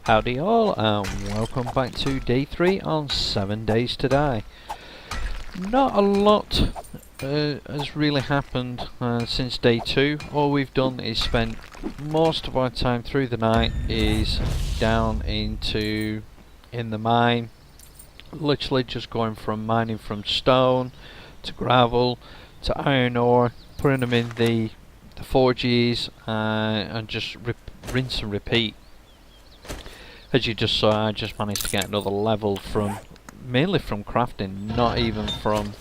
Howdy all, and welcome back to day 3 on 7 days to die. Not a lot has really happened since day 2. All we've done is spent most of our time through the night is down in the mine, literally just going from mining from stone to gravel to iron ore, putting them in the forges and just rinse and repeat. As you just saw, I just managed to get another level mainly from crafting, not even from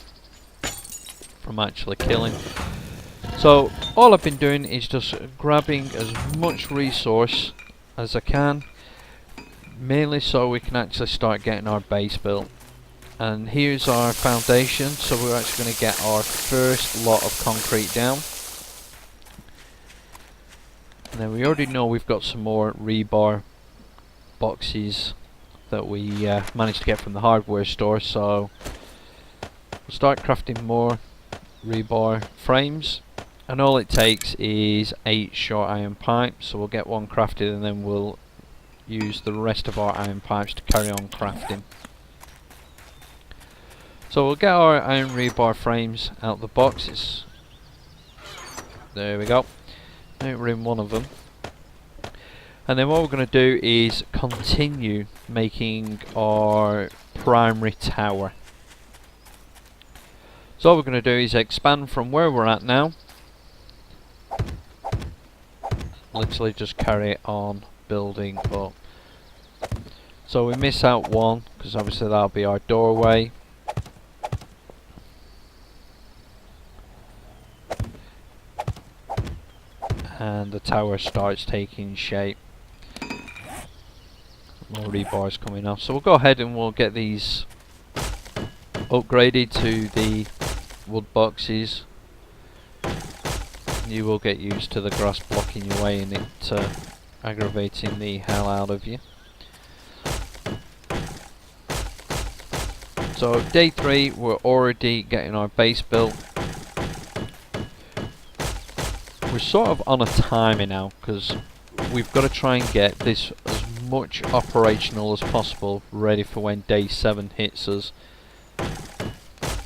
actually killing. So all I've been doing is just grabbing as much resource as I can, mainly so we can actually start getting our base built. And here's our foundation, so we're actually going to get our first lot of concrete down. And then we already know we've got some more rebar boxes that we managed to get from the hardware store, so we'll start crafting more rebar frames, and all it takes is 8 short iron pipes, so we'll get one crafted and then we'll use the rest of our iron pipes to carry on crafting. So we'll get our iron rebar frames out the boxes. There we go. Now we're in one of them. And then what we're going to do is continue making our primary tower. So all we're going to do is expand from where we're at now. Literally just carry on building up. So we miss out one because obviously that'll be our doorway. And the tower starts taking shape. More rebars coming off, so we'll go ahead and we'll get these upgraded to the wood boxes. You will get used to the grass blocking your way and it aggravating the hell out of you. So day 3, we're already getting our base built. We're sort of on a timer now because we've got to try and get this as much operational as possible, ready for when day 7 hits us.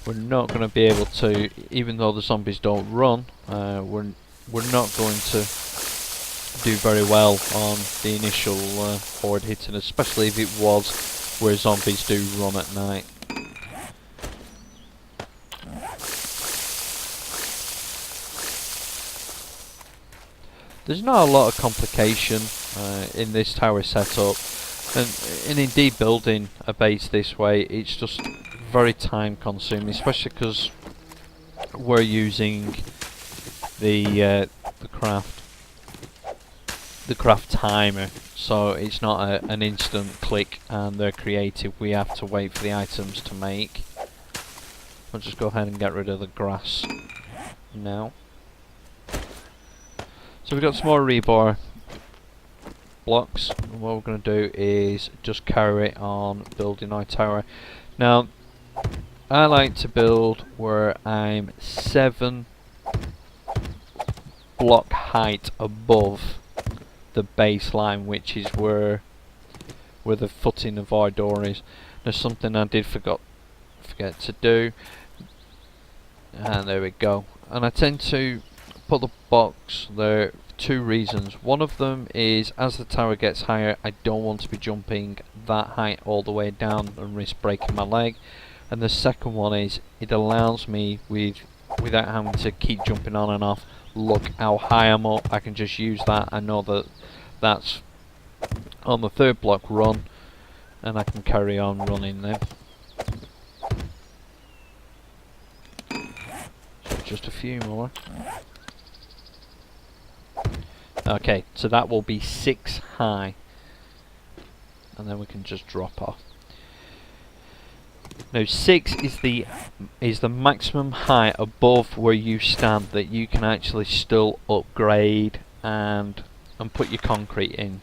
We're not going to be able to, even though the zombies don't run, we're not going to do very well on the initial horde hitting, especially if it was where zombies do run at night. There's not a lot of complication in this tower setup, and indeed building a base this way, it's just very time consuming, especially because we're using the craft timer, so it's not an instant click and they're creative. We have to wait for the items to make. I'll just go ahead and get rid of the grass now. So we've got some more rebar blocks, and what we're going to do is just carry on building our tower. Now I like to build where I'm 7 block height above the baseline, which is where the footing of our door is. There's something I did forget to do, and there we go. And I tend to put the box there for 2 reasons. One of them is, as the tower gets higher, I don't want to be jumping that height all the way down and risk breaking my leg. And the second one is, it allows me, without having to keep jumping on and off, look how high I'm up. I can just use that. I know that that's on the 3rd block run, and I can carry on running then. So just a few more. Okay, so that will be 6 high, and then we can just drop off. Now 6 is the maximum height above where you stand that you can actually still upgrade and put your concrete in.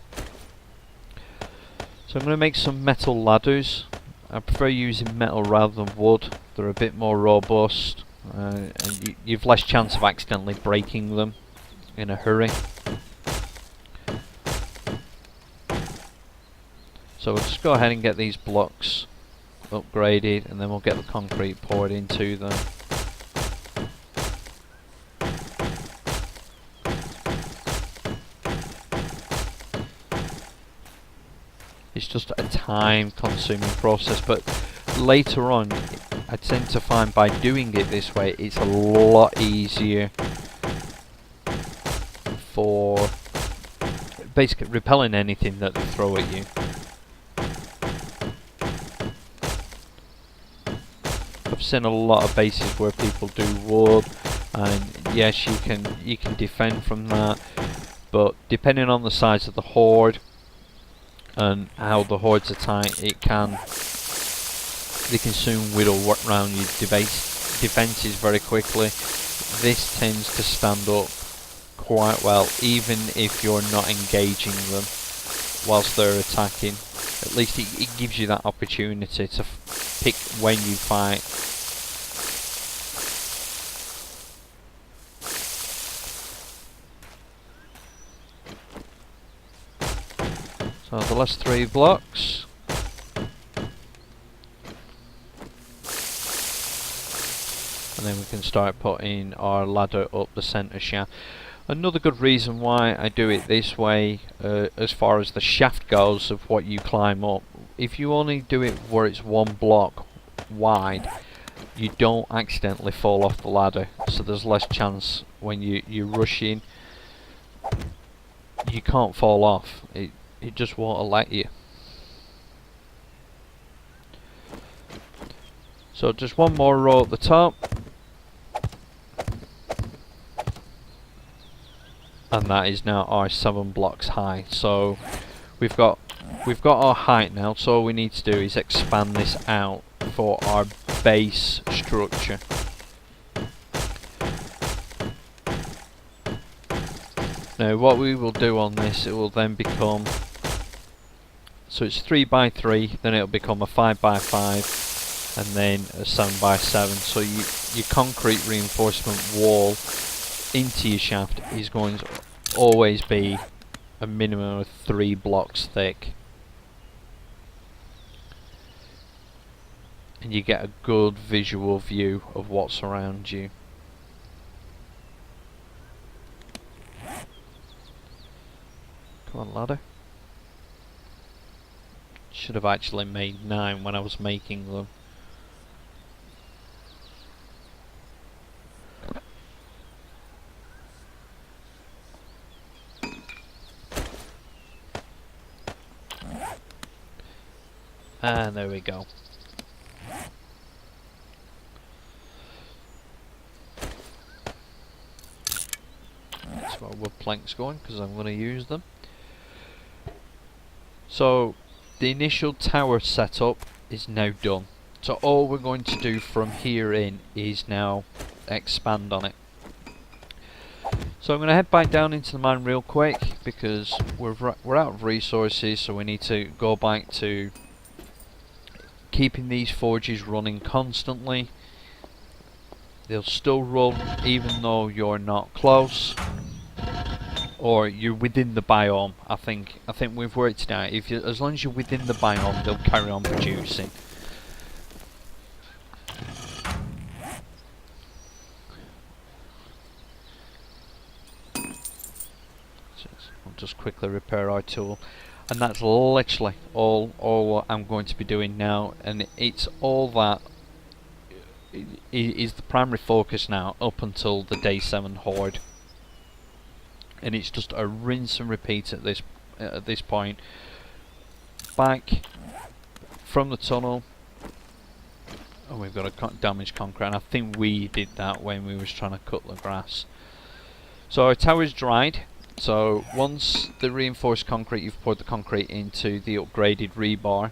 So I'm going to make some metal ladders. I prefer using metal rather than wood. They're a bit more robust, and you've less chance of accidentally breaking them in a hurry. So we'll just go ahead and get these blocks upgraded, and then we'll get the concrete poured into them. It's just a time consuming process, but later on I tend to find by doing it this way it's a lot easier for basically repelling anything that they throw at you. I've seen a lot of bases where people do wood, and yes, you can defend from that, but depending on the size of the horde and how the hordes are tight, they can soon whittle around your defences very quickly. This tends to stand up quite well, even if you're not engaging them whilst they're attacking. At least it gives you that opportunity to pick when you fight. So the last 3 blocks. And then we can start putting our ladder up the centre shaft. Another good reason why I do it this way, as far as the shaft goes of what you climb up, if you only do it where it's 1 block wide, you don't accidentally fall off the ladder, so there's less chance when you rush in. You can't fall off, it just won't let you. So just 1 more row at the top, and that is now our 7 blocks high. So we've got our height now, so all we need to do is expand this out for our base structure. Now what we will do on this, it will then become, so it's 3 by 3, then it'll become a 5 by 5, and then a 7 by 7. So your concrete reinforcement wall into your shaft is going to always be a minimum of 3 blocks thick, and you get a good visual view of what's around you. Come on, ladder. Should have actually made 9 when I was making them. And there we go. That's where wood planks going, because I'm going to use them. So the initial tower setup is now done. So all we're going to do from here in is now expand on it. So I'm going to head back down into the mine real quick, because we're out of resources, so we need to go back to keeping these forges running constantly. They'll still run even though you're not close or you're within the biome. I think we've worked it out. As long as you're within the biome, they'll carry on producing. So I'll just quickly repair our tool. And that's literally all I'm going to be doing now, and it's all that is the primary focus now up until the day 7 horde, and it's just a rinse and repeat at this point. Back from the tunnel, and we've got a damaged concrete, and I think we did that when we was trying to cut the grass. So our tower's dried. So once the reinforced concrete, you've poured the concrete into the upgraded rebar,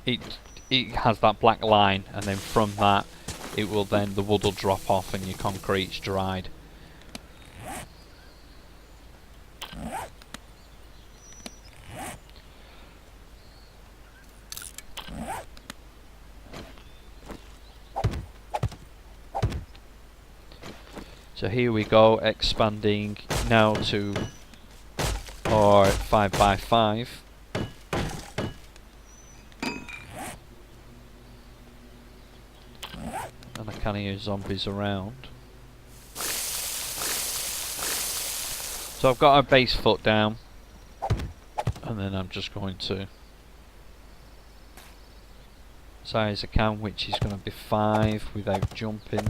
it has that black line, and then from that the wood will drop off and your concrete's dried. So here we go, expanding now to our 5 by 5. Can't hear zombies around. So I've got our base foot down, and then I'm just going to as high as I can, which is going to be 5 without jumping.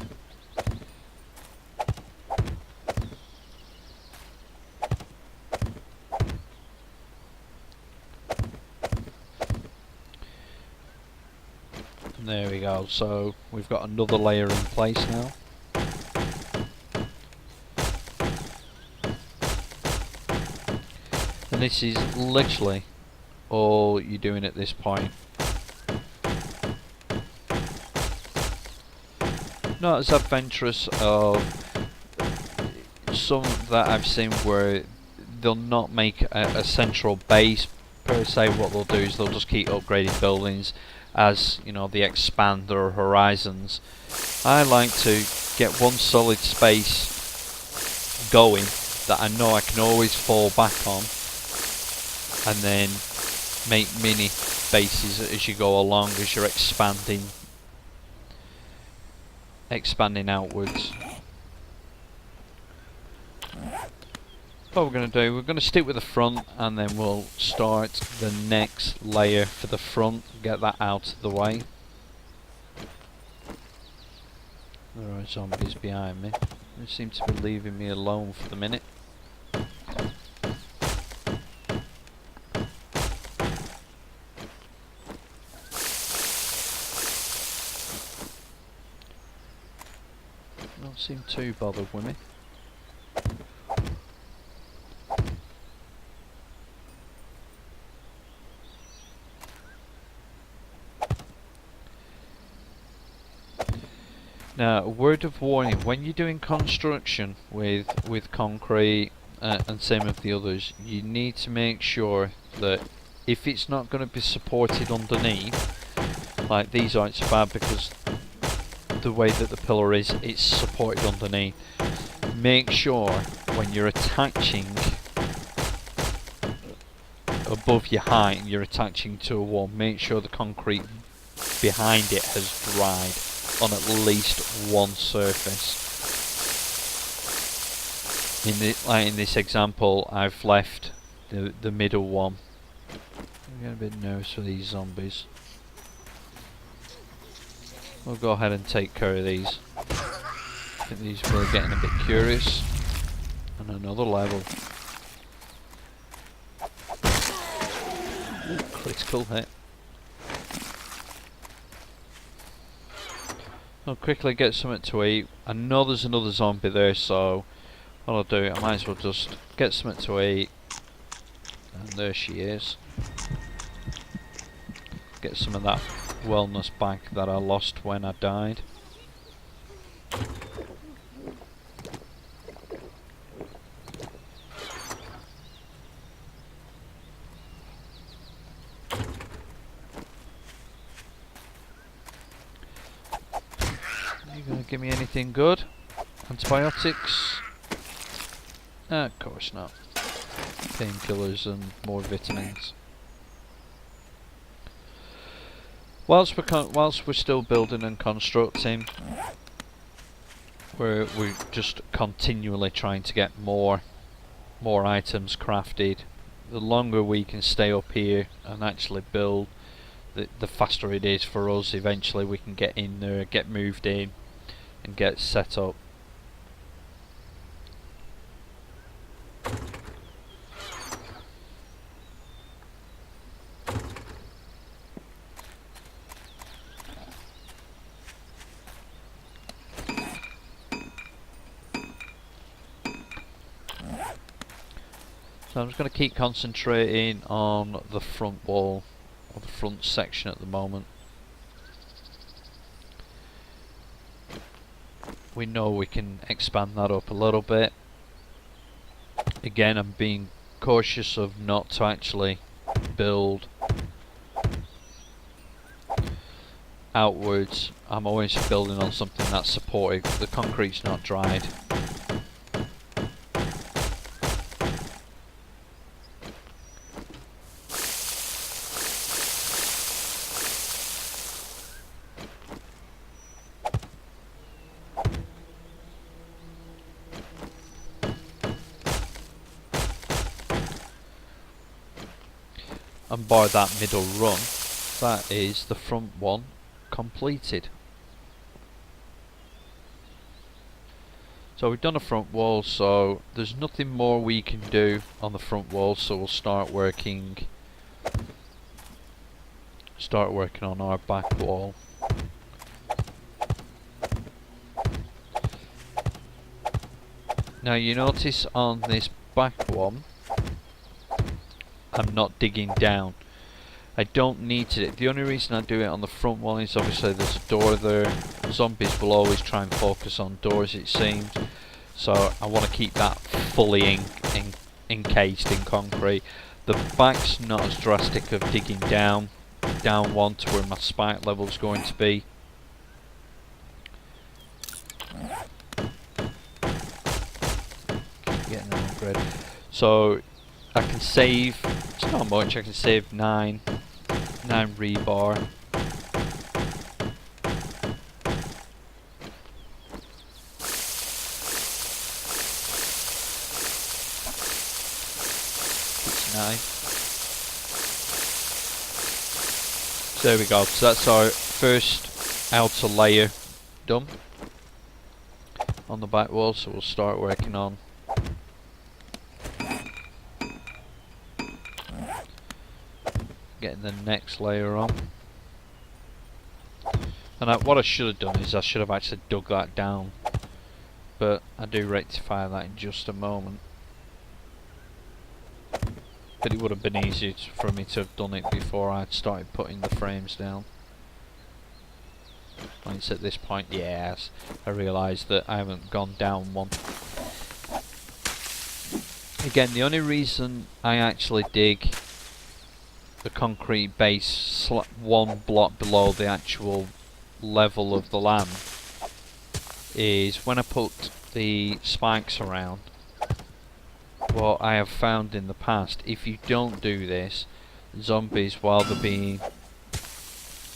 And there we go, so we've got another layer in place now. And this is literally all you're doing at this point. Not as adventurous of some that I've seen where they'll not make a central base per se. What they'll do is they'll just keep upgrading buildings as, you know, they expand their horizons. I like to get one solid space going that I know I can always fall back on, and then make mini bases as you go along, as you're expanding outwards. What we're going to do, we're going to stick with the front, and then we'll start the next layer for the front, get that out of the way. There are zombies behind me. They seem to be leaving me alone for the minute. Don't seem too bothered with me. Now, a word of warning: when you're doing construction with concrete and same with the others, you need to make sure that if it's not going to be supported underneath, like these aren't so bad because the way that the pillar is, it's supported underneath. Make sure when you're attaching above your height and you're attaching to a wall, make sure the concrete behind it has dried on at least one surface. Like in this example, I've left the middle one. I'm getting a bit nervous for these zombies. We'll go ahead and take care of these. I think these were getting a bit curious. And another level. Ooh, critical hit. I'll quickly get something to eat. I know there's another zombie there, so what I'll do, I might as well just get something to eat. And there she is. Get some of that wellness back that I lost when I died. You gonna give me anything good? Antibiotics? Of course not. Painkillers and more vitamins. Whilst we're still building and constructing, we're just continually trying to get more items crafted. The longer we can stay up here and actually build, the faster it is for us. Eventually we can get in there, get moved in, and get set up. So I'm just going to keep concentrating on the front wall, or the front section at the moment. We know we can expand that up a little bit. Again, I'm being cautious of not to actually build outwards. I'm always building on something that's supported. The concrete's not dried. And by that middle run, that is the front one completed. So we've done a front wall, so there's nothing more we can do on the front wall, so we'll start working on our back wall. Now you notice on this back one, I'm not digging down. I don't need to. The only reason I do it on the front one is obviously there's a door there. Zombies will always try and focus on doors, it seems. So I want to keep that fully encased in concrete. The back's not as drastic of digging down one to where my spike level is going to be. Getting that on grid. So I can save. It's not much. I can save 9 rebar. It's 9. So there we go. So that's our first outer layer done on the back wall. So we'll start working on getting the next layer on. And what I should have done is I should have actually dug that down, but I do rectify that in just a moment. But it would have been easier for me to have done it before I started putting the frames down. When it's at this point, yes, I realise that I haven't gone down one. Again, the only reason I actually dig the concrete base one block below the actual level of the land is when I put the spikes around. What I have found in the past, if you don't do this, zombies, while they're being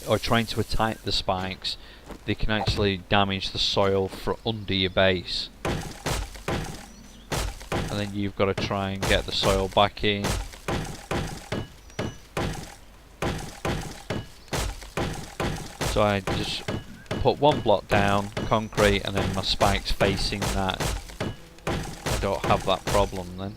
or trying to attack the spikes, they can actually damage the soil for under your base, and then you've got to try and get the soil back in. So I just put one block down, concrete, and then my spikes facing that. I don't have that problem then.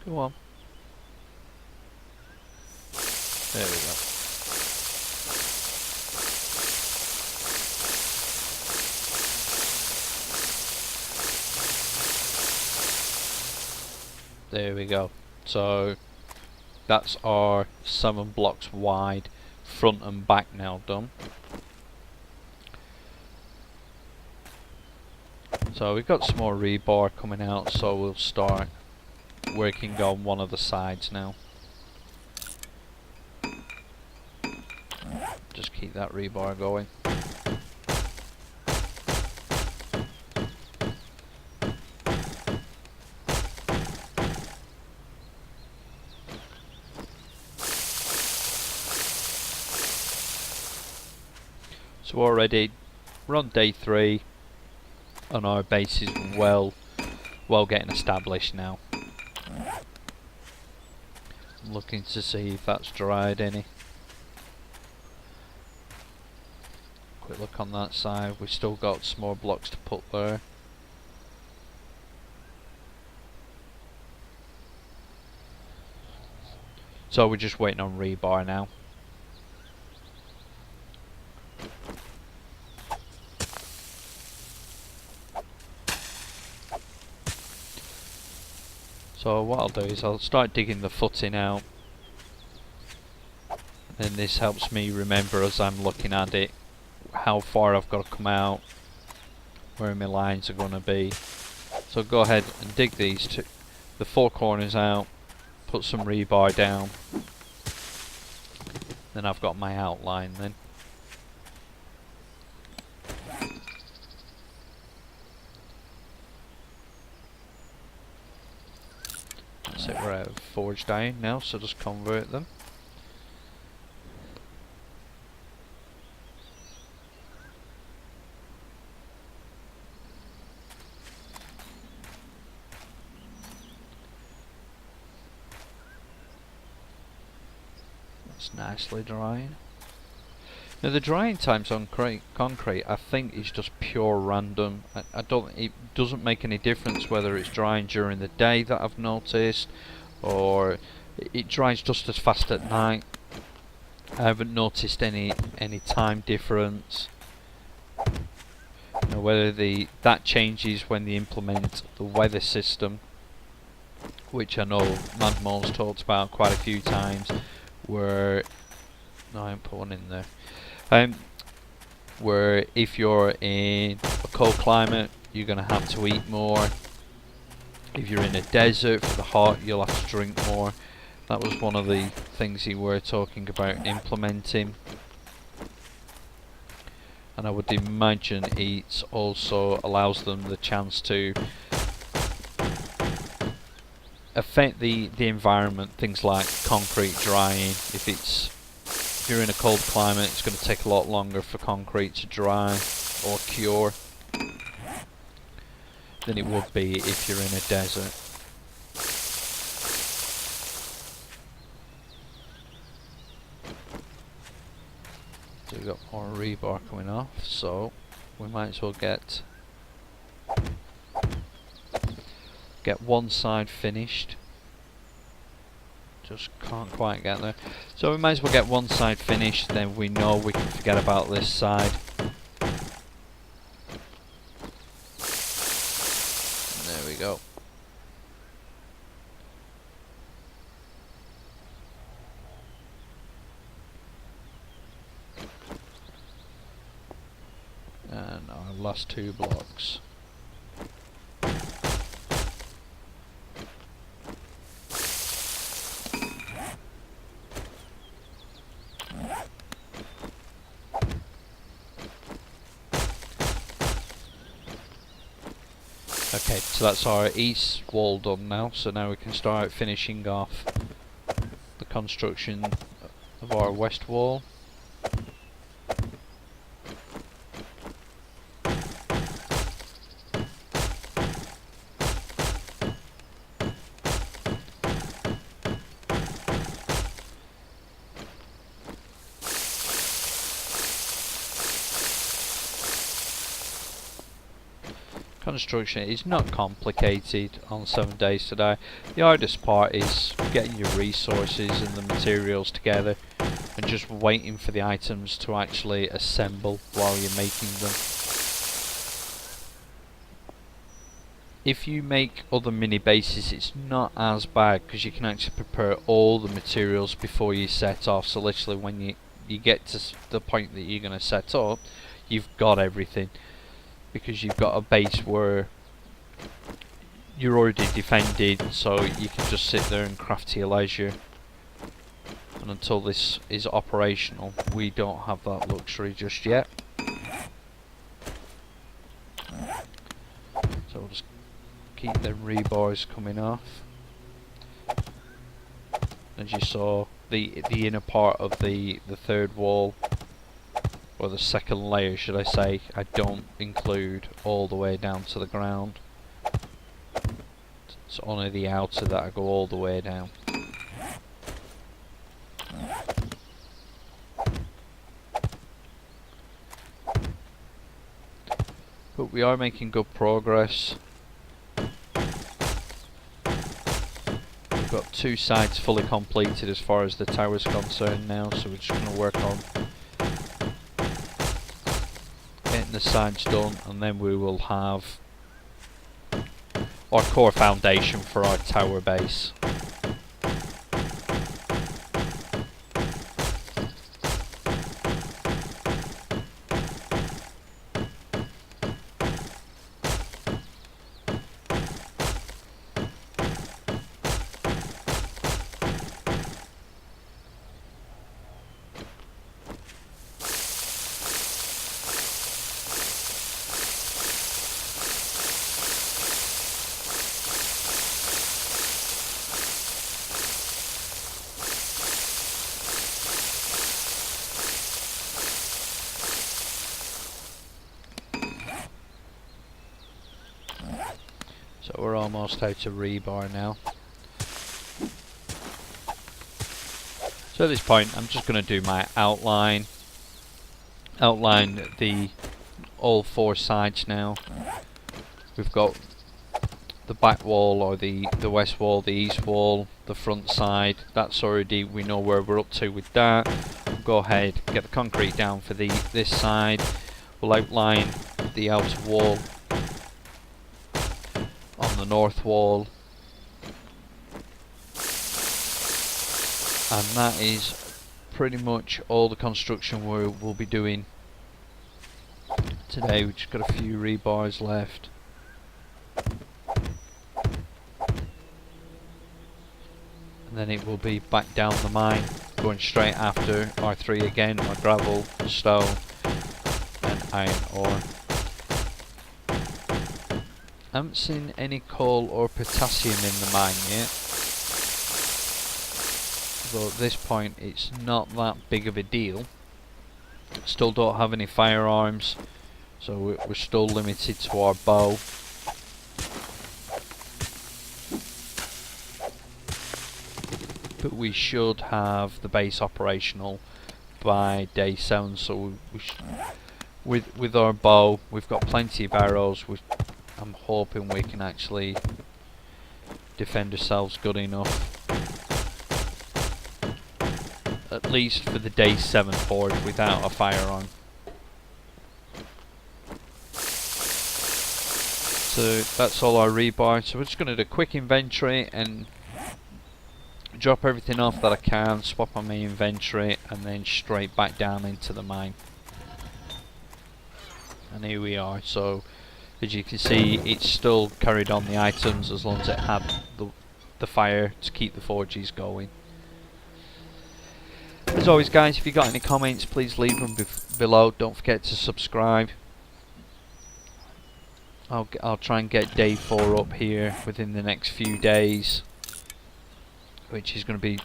Go on. There we go. There we go. So that's our 7 blocks wide front and back now done. So we've got some more rebar coming out, so we'll start working on one of the sides now. Just keep that rebar going. So already we're on day 3 and our base is well getting established now. I'm looking to see if that's dried any. Quick look on that side, we've still got some more blocks to put there. So we're just waiting on rebar now. So what I'll do is I'll start digging the footing out, and this helps me remember as I'm looking at it how far I've got to come out, where my lines are going to be. So go ahead and dig the 4 corners out, put some rebar down, then I've got my outline then. So we're out of forged iron now, so just convert them. It's nicely drying. Now the drying times on concrete I think is just pure random. I don't. It doesn't make any difference whether it's drying during the day that I've noticed, or it dries just as fast at night. I haven't noticed any time difference. Now whether that changes when they implement the weather system, which I know Mad Mo's talked about quite a few times, where no, I haven't put one in there. Where if you're in a cold climate, you're going to have to eat more. If you're in a desert for the hot, you'll have to drink more. That was one of the things he were talking about implementing. And I would imagine it also allows them the chance to affect the environment, things like concrete drying. If you're in a cold climate, it's going to take a lot longer for concrete to dry or cure than it would be if you're in a desert. So we've got more rebar coming off, so we might as well get one side finished. Just can't quite get there. So we might as well get one side finished, then we know we can forget about this side. And there we go. And our last two blocks. Okay, so that's our east wall done now, so now we can start finishing off the construction of our west wall. Construction is not complicated on 7 days today. The hardest part is getting your resources and the materials together and just waiting for the items to actually assemble while you're making them. If you make other mini bases, it's not as bad because you can actually prepare all the materials before you set off. So literally when you get to the point that you're going to set up, you've got everything. Because you've got a base where you're already defended, so you can just sit there and craft to your leisure. And until this is operational, we don't have that luxury just yet. So we'll just keep them rebars coming off. As you saw, the inner part of the third wall, or the second layer should I say, I don't include all the way down to the ground. It's only the outer that I go all the way down. But we are making good progress. We've got two sides fully completed as far as the tower's concerned now, so we're just going to work on getting the sides done, and then we will have our core foundation for our tower base. So we're almost out of rebar now. So at this point I'm just going to do my outline the all four sides now. We've got the back wall, or the west wall, the east wall, the front side. That's already, we know where we're up to with that. We'll go ahead, get the concrete down for this side. We'll outline the outer wall on the north wall, and that is pretty much all the construction we'll be doing today. We've just got a few rebars left. And then it will be back down the mine, going straight after R3 again, or gravel, stone and iron ore. I haven't seen any coal or potassium in the mine yet, though at this point it's not that big of a deal. Still don't have any firearms, so we're still limited to our bow. But we should have the base operational by day 7, so with our bow we've got plenty of arrows. I'm hoping we can actually defend ourselves good enough, at least for the day 7 forge, without a firearm. So that's all our rebar. So we're just going to do a quick inventory and drop everything off that I can, swap on my inventory, and then straight back down into the mine. And here we are. So as you can see, it's still carried on the items as long as it had the fire to keep the forges going. As always guys, if you got any comments, please leave them below. Don't forget to subscribe. I'll try and get day 4 up here within the next few days, which is going to be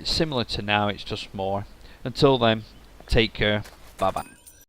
similar to now, it's just more. Until then, take care, bye bye.